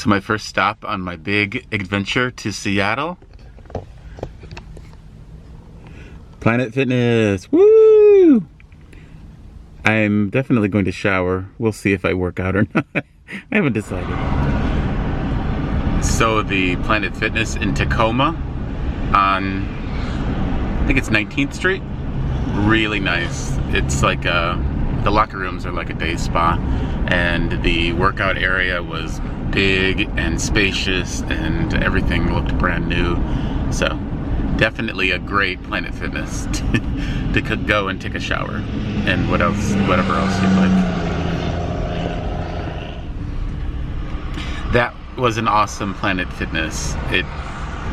So my first stop on my big adventure to Seattle. Planet Fitness, woo! I'm definitely going to shower. We'll see if I work out or not. I haven't decided. So the Planet Fitness in Tacoma on, I think it's 19th Street. Really nice. It's like the locker rooms are like a day spa, and the workout area was big and spacious, and everything looked brand new. So definitely a great Planet Fitness to go and take a shower and whatever else you'd like. That was an awesome Planet Fitness. It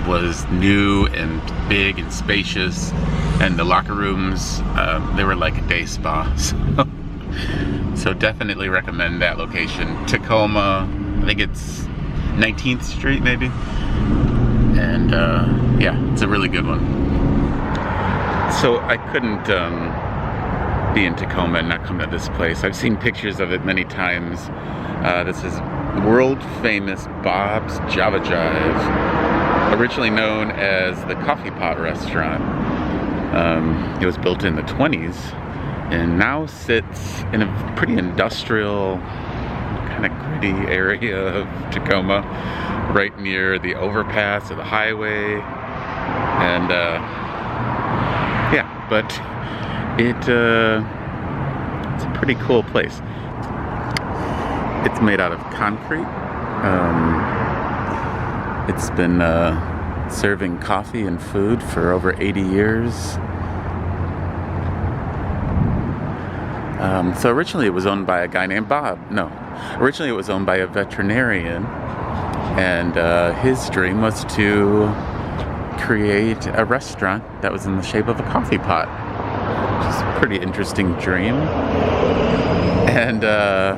was new and big and spacious, and the locker rooms, they were like a day spa. So definitely recommend that location. Tacoma, I think it's 19th Street maybe. And yeah, it's a really good one. So I couldn't be in Tacoma and not come to this place. I've seen pictures of it many times. This is world famous Bob's Java Jive, originally known as the Coffee Pot Restaurant. It was built in the 20s and now sits in a pretty industrial, kind of gritty area of Tacoma, right near the overpass of the highway. And yeah, but it's a pretty cool place. It's made out of concrete. It's been serving coffee and food for over 80 years. So originally it was owned by a guy named Bob. No, originally it was owned by a veterinarian, and his dream was to create a restaurant that was in the shape of a coffee pot, which is a pretty interesting dream. And I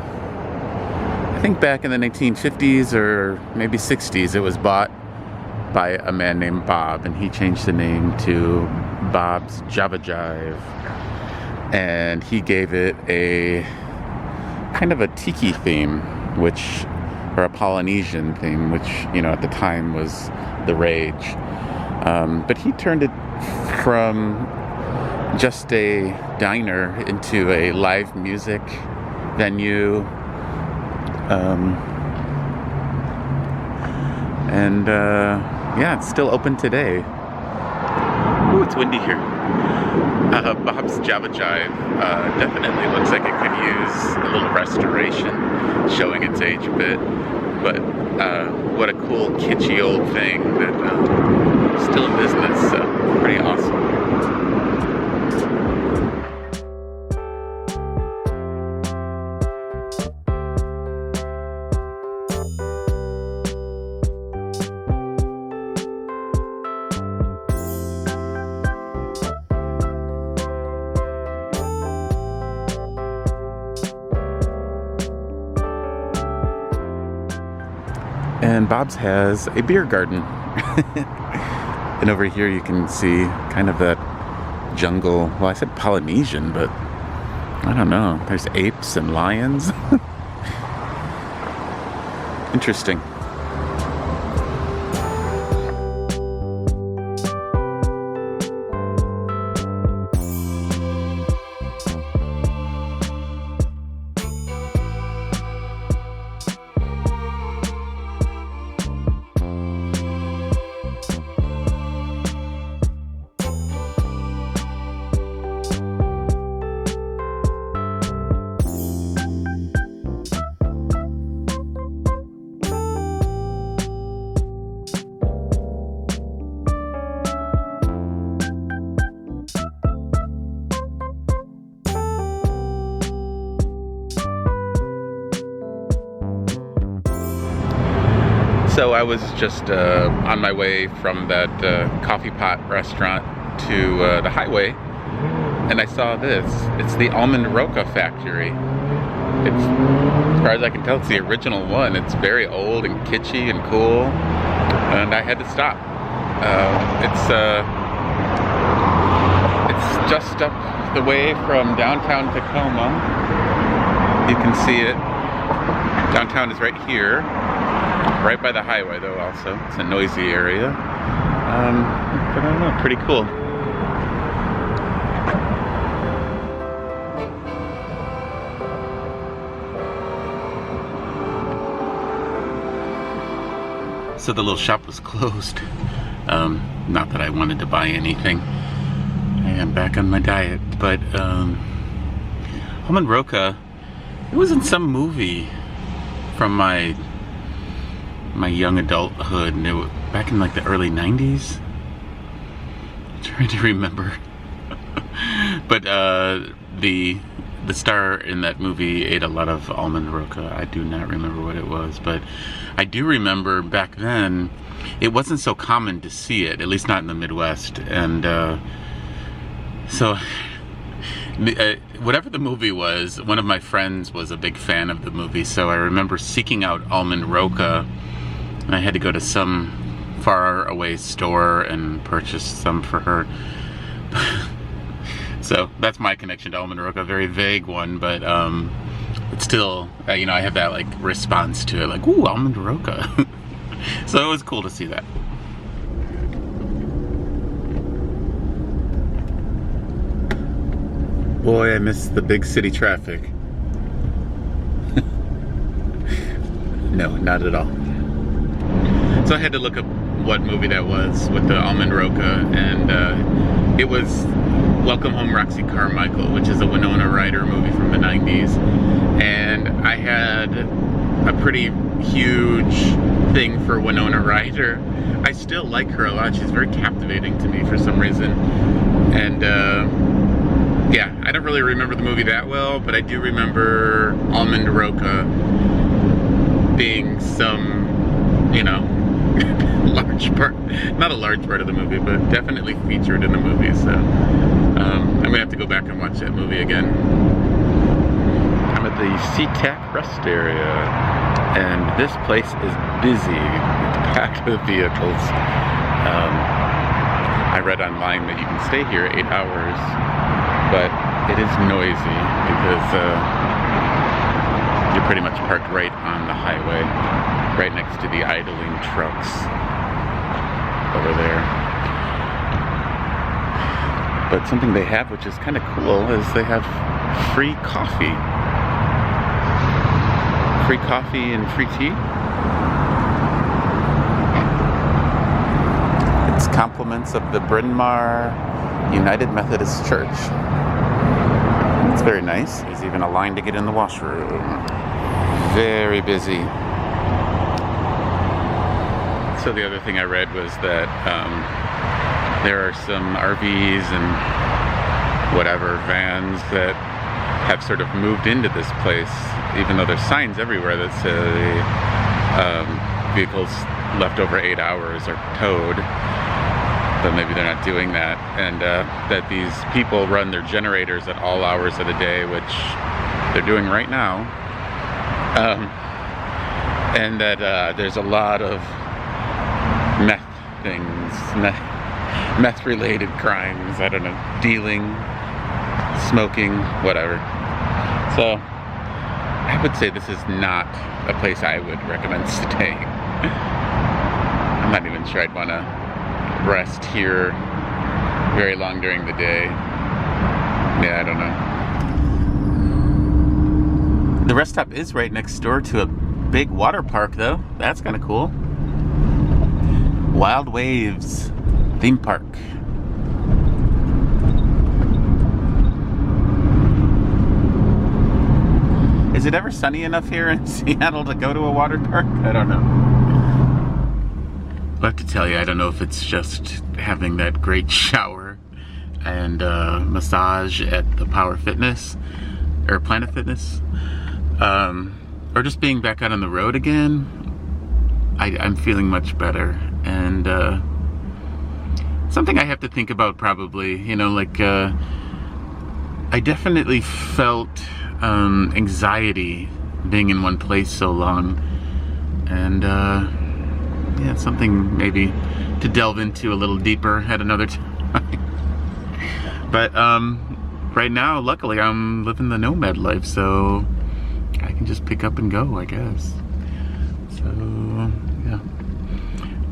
think back in the 1950s or maybe 60s, it was bought by a man named Bob, and he changed the name to Bob's Java Jive. And he gave it a kind of a tiki theme, or a Polynesian theme, which, you know, at the time was the rage. But he turned it from just a diner into a live music venue. Yeah, it's still open today. Ooh, it's windy here. Bob's Java Jive definitely looks like it could use a little restoration, showing its age a bit. But what a cool, kitschy old thing that still in business. So pretty awesome. And Bob's has a beer garden. And over here you can see kind of that jungle. Well, I said Polynesian, but I don't know. There's apes and lions. Interesting. So I was just on my way from that coffee pot restaurant to the highway, and I saw this. It's the Almond Roca factory. It's, as far as I can tell, it's the original one. It's very old and kitschy and cool, and I had to stop. It's just up the way from downtown Tacoma. You can see it. Downtown is right here. Right by the highway though also. It's a noisy area. But I don't know, pretty cool. So the little shop was closed. Not that I wanted to buy anything. I am back on my diet, but almond roca, it was in some movie from my young adulthood, and it was back in like the early 90s. I'm trying to remember. But the star in that movie ate a lot of almond roca. I do not remember what it was, but I do remember back then it wasn't so common to see it, at least not in the Midwest. And so whatever the movie was, one of my friends was a big fan of the movie, so I remember seeking out almond roca, and I had to go to some far away store and purchase some for her. So that's my connection to almond roca, a very vague one, but it's still, you know, I have that like response to it, like, ooh, almond roca. So it was cool to see that. Boy, I miss the big city traffic. No, not at all. So I had to look up what movie that was with the almond roca, and it was Welcome Home, Roxy Carmichael, which is a Winona Ryder movie from the 90s. And I had a pretty huge thing for Winona Ryder. I still like her a lot. She's very captivating to me for some reason. And yeah, I don't really remember the movie that well, but I do remember almond roca being some, you know, large part, not a large part of the movie, but definitely featured in the movie. So I'm gonna have to go back and watch that movie again. I'm at the SeaTac rest area, and this place is busy. It's packed with vehicles. I read online that you can stay here 8 hours, but it is noisy because you're pretty much parked right on the highway, right next to the idling trucks over there. But something they have, which is kind of cool, is they have free coffee. Free coffee and free tea. It's compliments of the Bryn Mawr United Methodist Church. It's very nice. There's even a line to get in the washroom. Very busy. So the other thing I read was that there are some RVs and whatever vans that have sort of moved into this place, even though there's signs everywhere that say vehicles left over 8 hours are towed, but maybe they're not doing that, and that these people run their generators at all hours of the day, which they're doing right now, and that there's a lot of meth things, meth related crimes, I don't know, dealing, smoking, whatever. So I would say this is not a place I would recommend staying. I'm not even sure I'd want to rest here very long during the day. Yeah, I don't know. The rest stop is right next door to a big water park though. That's kind of cool. Wild Waves Theme Park. Is it ever sunny enough here in Seattle to go to a water park? I don't know. I'll have to tell you, I don't know if it's just having that great shower and massage at the Power Fitness or Planet Fitness, or just being back out on the road again. I'm feeling much better, and something I have to think about probably, you know, like I definitely felt anxiety being in one place so long, and yeah, something maybe to delve into a little deeper at another time. But right now, luckily, I'm living the nomad life, so I can just pick up and go, I guess. So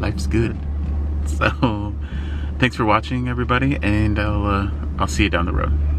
life's good. So thanks for watching, everybody, and I'll see you down the road.